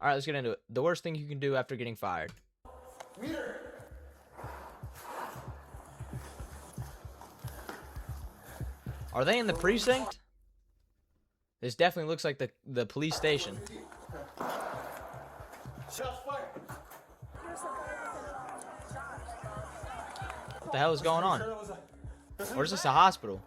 All right, let's get into it. The worst thing you can do after getting fired. Meter. Are they in the precinct? This definitely looks like the police station. Shots fired. What the hell is going on? Or is this a hospital?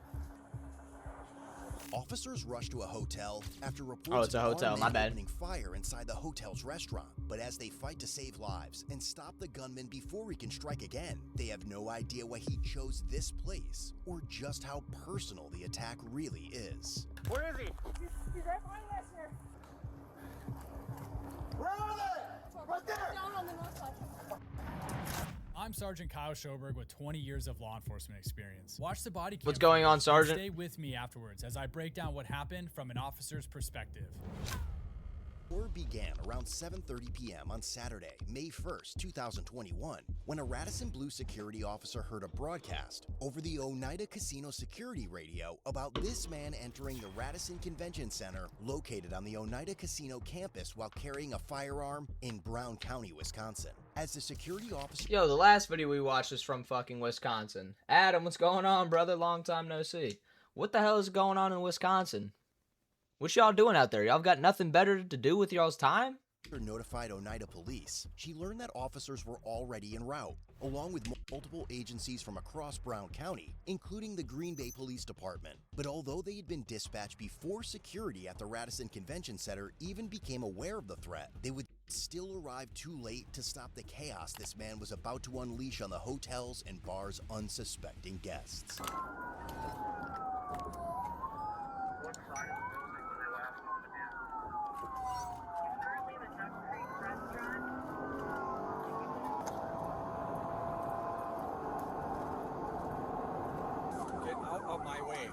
Officers rushed to a hotel after reports Oh, it's a of hotel, armed my men bad. opening fire inside the hotel's restaurant. But as they fight to save lives and stop the gunman before he can strike again, they have no idea why he chose this place or just how personal the attack really is. Where is he? He's right behind us here. Where are they? Right there. Down on the north side. I'm Sergeant Kyle Schoberg with 20 years of law enforcement experience. Watch the body cam. What's going on, footage and Sergeant? Stay with me afterwards as I break down what happened from an officer's perspective. War began around 7:30 p.m. on Saturday, May 1st, 2021, when a Radisson Blu security officer heard a broadcast over the Oneida Casino security radio about this man entering the Radisson Convention Center located on the Oneida Casino campus while carrying a firearm in Brown County, Wisconsin. As the security officer... Yo, the last video we watched was from fucking Wisconsin. Adam, what's going on, brother? Long time no see. What the hell is going on in Wisconsin? What y'all doing out there? Y'all got nothing better to do with y'all's time? notified Oneida police, she learned that officers were already en route, along with multiple agencies from across Brown County, including the Green Bay Police Department. But although they had been dispatched before security at the Radisson Convention Center even became aware of the threat, they would still arrive too late to stop the chaos this man was about to unleash on the hotels and bars' unsuspecting guests. What side of the building were they last known to be on? He's currently in the Duck Creek restaurant. Get out of my way.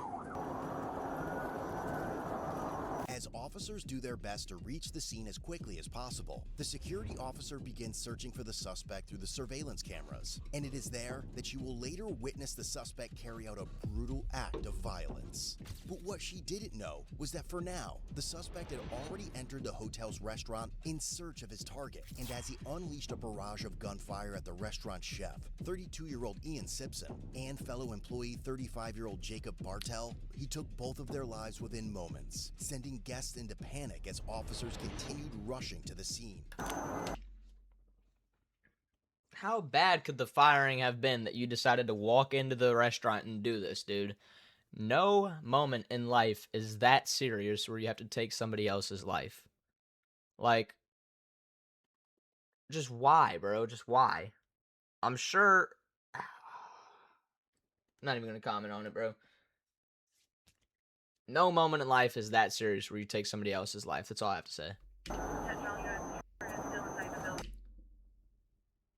As officers do their best to reach the scene as quickly as possible, the security officer begins searching for the suspect through the surveillance cameras, and it is there that you will later witness the suspect carry out a brutal act of violence. But what she didn't know was that for now, the suspect had already entered the hotel's restaurant in search of his target, and as he unleashed a barrage of gunfire at the restaurant's chef, 32-year-old Ian Simpson, and fellow employee 35-year-old Jacob Bartel, he took both of their lives within moments, sending guests into panic as officers continued rushing to the scene. How bad could the firing have been that you decided to walk into the restaurant and do this, dude? No moment in life is that serious where you have to take somebody else's life. Like, just why, bro? Just why? I'm sure... I'm not even going to comment on it, bro. No moment in life is that serious where you take somebody else's life. That's all I have to say. Attention all units, is still inside the building.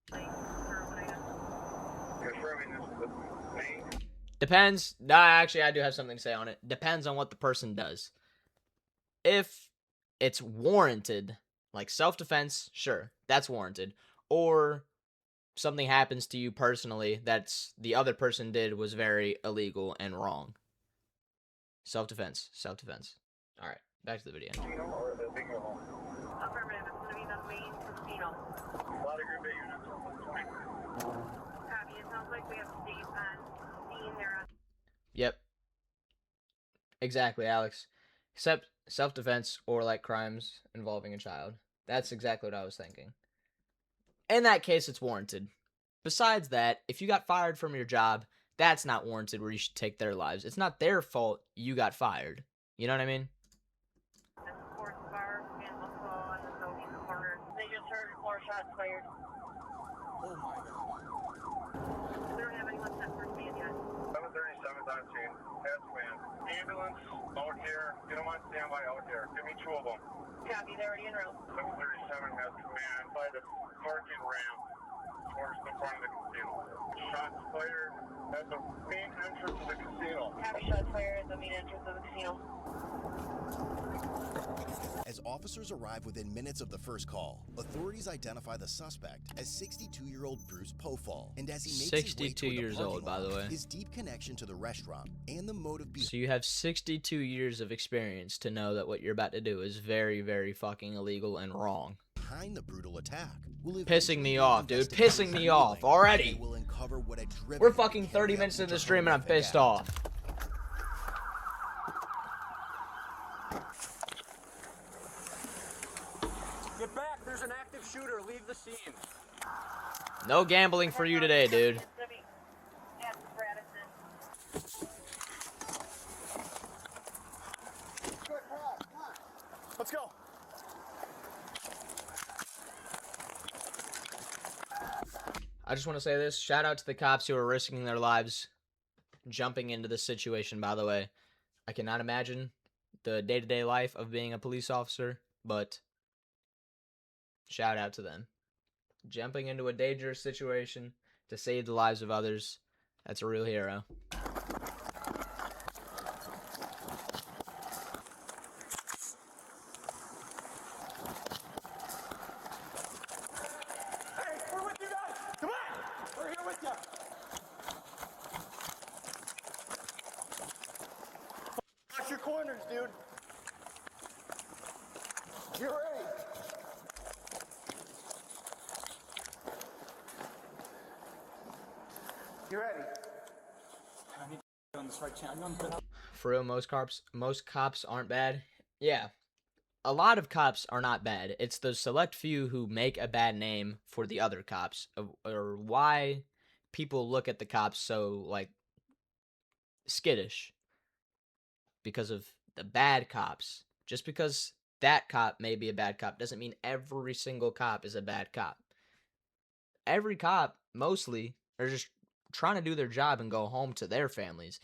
For Oneida. Confirming this is the main. Depends. No, actually, I do have something to say on it. Depends on what the person does. If it's warranted, like self-defense, sure, that's warranted. Or something happens to you personally that's the other person did was very illegal and wrong. Self-defense. Self-defense. All right, back to the video. Casino or the bingo hall? Affirmative, it's going to be the main casino. A lot of Green Bay units on the point. Copy, it sounds like we have Steve on scene there. Yep. Exactly, Alex. Except self-defense or like crimes involving a child. That's exactly what I was thinking. In that case, it's warranted. Besides that, if you got fired from your job, that's not warranted where you should take their lives. It's not their fault you got fired. You know what I mean? This is Sports Bar in Buffalo on the southeast corner. They just heard 4 shots fired. Oh my god. We don't have anyone set for stand yet. 737's on scene. Has command. Ambulance out here. Get them on standby out here. Give me 2 of them. Copy, they're already en route. 737 has command by the parking ramp towards the front of the casino. Shots fired at the main entrance of the casino. Copy, shots fired at the main entrance of the casino. As officers arrive within minutes of the first call, authorities identify the suspect as 62-year-old Bruce Pofall, and as he makes his way 62 toward the years parking old, by the lot, way. his deep connection to the restaurant and the motive behind So you have 62 years of experience to know that what you're about to do is very, very fucking illegal and wrong. behind the brutal attack will Pissing me eventually off, dude. investigate Pissing the me off feeling, already. and they will uncover what had driven We're him to fucking carry 30 out minutes into the such a stream and I'm horrific pissed act. off. Get back! There's an active shooter. Leave the scene. No gambling for you today, dude. It's gonna be at Radisson. Let's go. I just want to say this. Shout out to the cops who are risking their lives jumping into this situation, by the way. I cannot imagine the day-to-day life of being a police officer, but shout out to them. Jumping into a dangerous situation to save the lives of others. That's a real hero. Hey, we're with you guys. Come on. We're here with you. Watch your corners, dude. Get ready. You ready? I need to get on this right channel. For real, most cops aren't bad. Yeah. A lot of cops are not bad. It's the select few who make a bad name for the other cops, or why people look at the cops so, like, skittish. Because of the bad cops. Just because that cop may be a bad cop doesn't mean every single cop is a bad cop. Every cop, mostly, are just trying to do their job and go home to their families.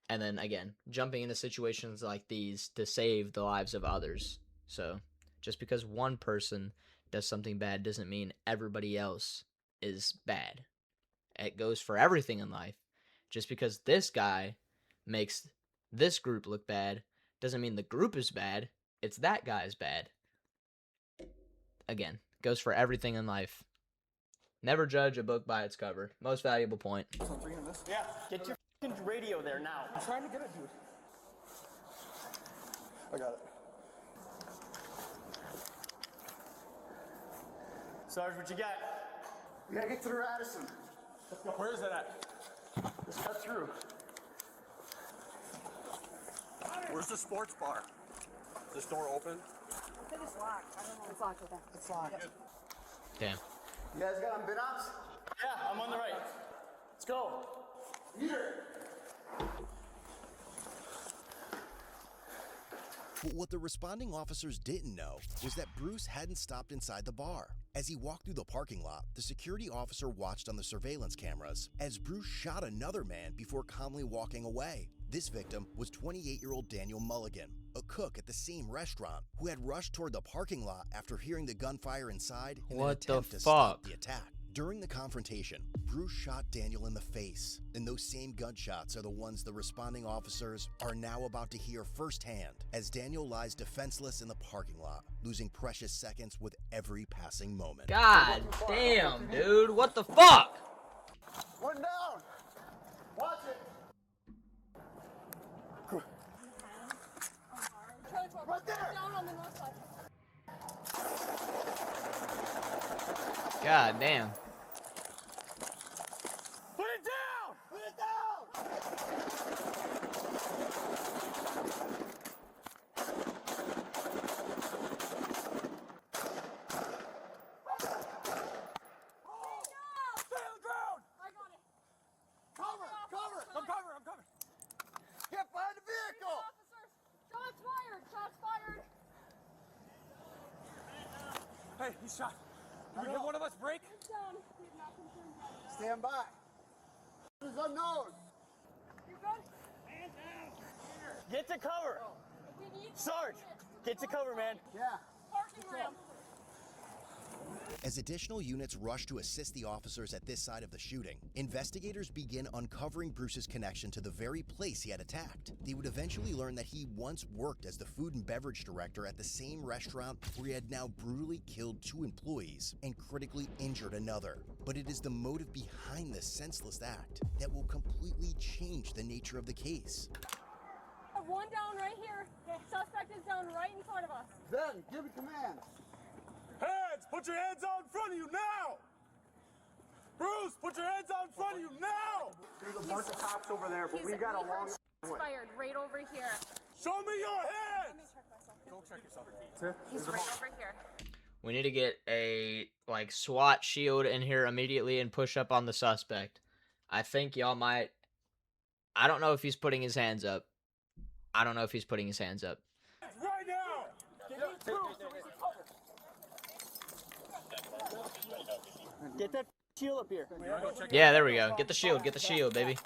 And then, again, jumping into situations like these to save the lives of others. So, just because one person does something bad doesn't mean everybody else is bad. It goes for everything in life. Just because this guy makes this group look bad doesn't mean the group is bad. It's that guy's bad. Again, goes for everything in life. Never judge a book by its cover. Most valuable point. Yeah, get your f***ing radio there now. I'm trying to get it, dude. I got it. Sarge, what you got? We gotta get to the Radisson. Where is it at? Just cut through. Where's the sports bar? Is this door open? I think it's locked. I don't know. It's locked with that. It's fine. Damn. You guys got on bid ops? Yeah, I'm on the right. Let's go. But what the responding officers didn't know was that Bruce hadn't stopped inside the bar. As he walked through the parking lot, the security officer watched on the surveillance cameras as Bruce shot another man before calmly walking away. This victim was 28-year-old Daniel Mulligan, a cook at the same restaurant, who had rushed toward the parking lot after hearing the gunfire inside in an What the attempt to stop fuck? the attack. During the confrontation, Bruce shot Daniel in the face, and those same gunshots are the ones the responding officers are now about to hear firsthand as Daniel lies defenseless in the parking lot, losing precious seconds with every passing moment. God damn, dude. What the fuck? One down. Watch it. Charlie 12, Right there. down on the north side. God damn. Put it down! Put it down. Stay on the ground! I got it. Cover. Cover. I'm covered, I'm covered. Get behind the vehicle. Officers, shots fired. Shots fired. Hey, he's shot. Did we hear one of us break? It's down. We have not confirmed that. Stand by. This is unknown. You good? Get to cover. If we need Sarge, get to cover, man. Yeah. parking ramp. As additional units rush to assist the officers at this side of the shooting, investigators begin uncovering Bruce's connection to the very place he had attacked. They would eventually learn that he once worked as the food and beverage director at the same restaurant where he had now brutally killed 2 employees and critically injured another. But it is the motive behind this senseless act that will completely change the nature of the case. One down right here. Suspect is down right in front of us. Then, give me command. Hands, put put your hands out in front of you now! Bruce, put your hands out in front of you now! There's a bunch of cops over there, but we got a long way. Fired right over here. Show me your hands! Go check yourself. He's right over here. We need to get a like SWAT shield in here immediately and push up on the suspect. I think y'all might. I don't know if he's putting his hands up. I don't know if he's putting his hands up. Right now! Get that shield up here. Yeah, there we go. Get the shield. Get the shield, baby.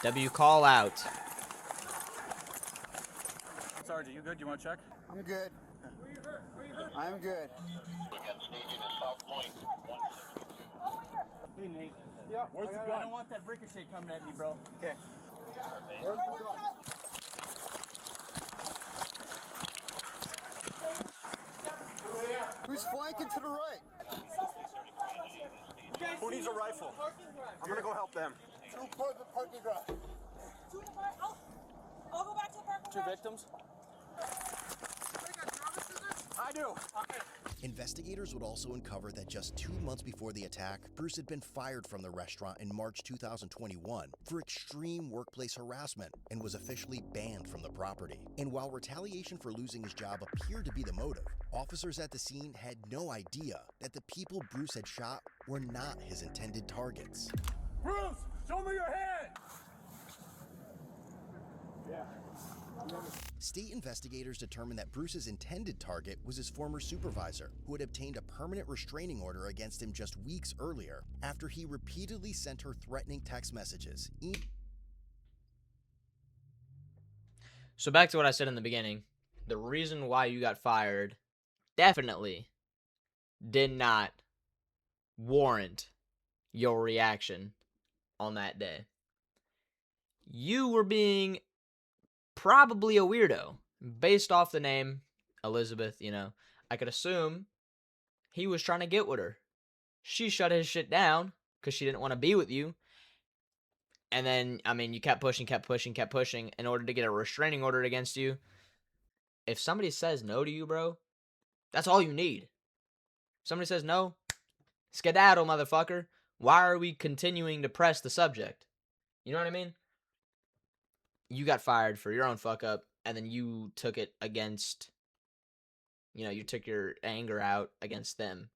W call out. Sergeant, you good? You want to check? I'm good. I'm good. Hey, Nate. Yeah. Where's the I gun? don't want that ricochet coming at me, bro. Okay. Who's flanking to the right? Who needs a rifle? I'm gonna go help them. Two parking garage. I'll go back to the parking Two victims. I do. Investigators would also uncover that just 2 months before the attack, Bruce had been fired from the restaurant in March 2021 for extreme workplace harassment and was officially banned from the property. And while retaliation for losing his job appeared to be the motive, officers at the scene had no idea that the people Bruce had shot were not his intended targets. Bruce, show me your hand! State investigators determined that Bruce's intended target was his former supervisor, who had obtained a permanent restraining order against him just weeks earlier after he repeatedly sent her threatening text messages. So back to what I said in the beginning. The reason why you got fired definitely did not warrant your reaction on that day. You were being probably a weirdo based off the name Elizabeth. I could assume he was trying to get with her. She shut his shit down because she didn't want to be with you. And then, you kept pushing in order to get a restraining order against you. If somebody says no to you, bro, that's all you need. If somebody says no, skedaddle, motherfucker. Why are we continuing to press the subject? You know what I mean? You got fired for your own fuck up, and then you took it against, you took your anger out against them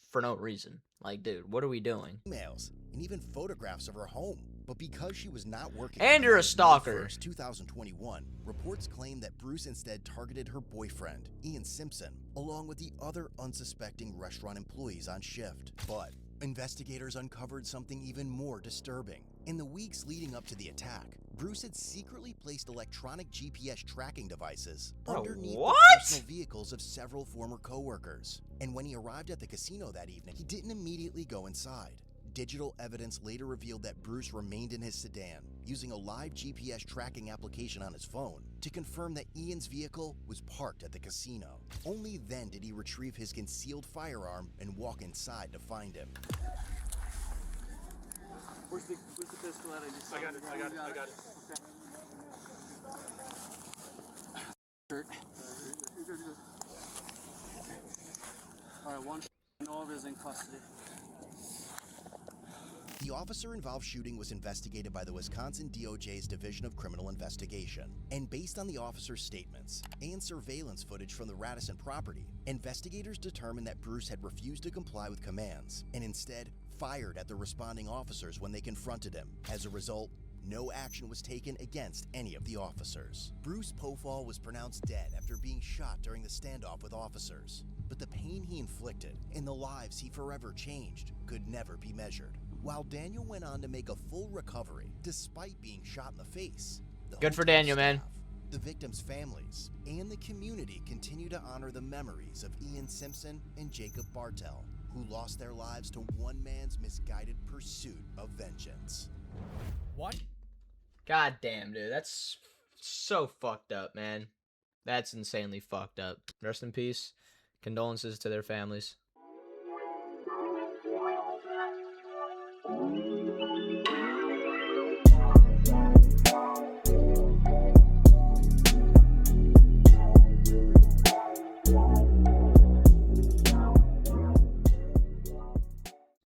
for no reason. Like, dude, what are we doing? Emails and even photographs of her home. But because she was not working, and you're a stalker. May 1st, 2021, reports claim that Bruce instead targeted her boyfriend, Ian Simpson, along with the other unsuspecting restaurant employees on shift. But investigators uncovered something even more disturbing. In the weeks leading up to the attack, Bruce had secretly placed electronic GPS tracking devices underneath the personal vehicles of several former coworkers. And when he arrived at the casino that evening, he didn't immediately go inside. Digital evidence later revealed that Bruce remained in his sedan, using a live GPS tracking application on his phone to confirm that Ian's vehicle was parked at the casino. Only then did he retrieve his concealed firearm and walk inside to find him. Where's the pistol at? I got it. Okay. All right, one and all of it is in custody. The officer-involved shooting was investigated by the Wisconsin DOJ's Division of Criminal Investigation. And based on the officer's statements and surveillance footage from the Radisson property, investigators determined that Bruce had refused to comply with commands and instead fired at the responding officers when they confronted him. As a result, no action was taken against any of the officers. Bruce Pofall was pronounced dead after being shot during the standoff with officers. But the pain he inflicted and the lives he forever changed could never be measured. While Daniel went on to make a full recovery despite being shot in the face, the Good for hotel Daniel, man. staff, the victims' families, and the community continue to honor the memories of Ian Simpson and Jacob Bartel, who lost their lives to one man's misguided pursuit of vengeance. What? God damn, dude. That's so fucked up, man. That's insanely fucked up. Rest in peace. Condolences to their families.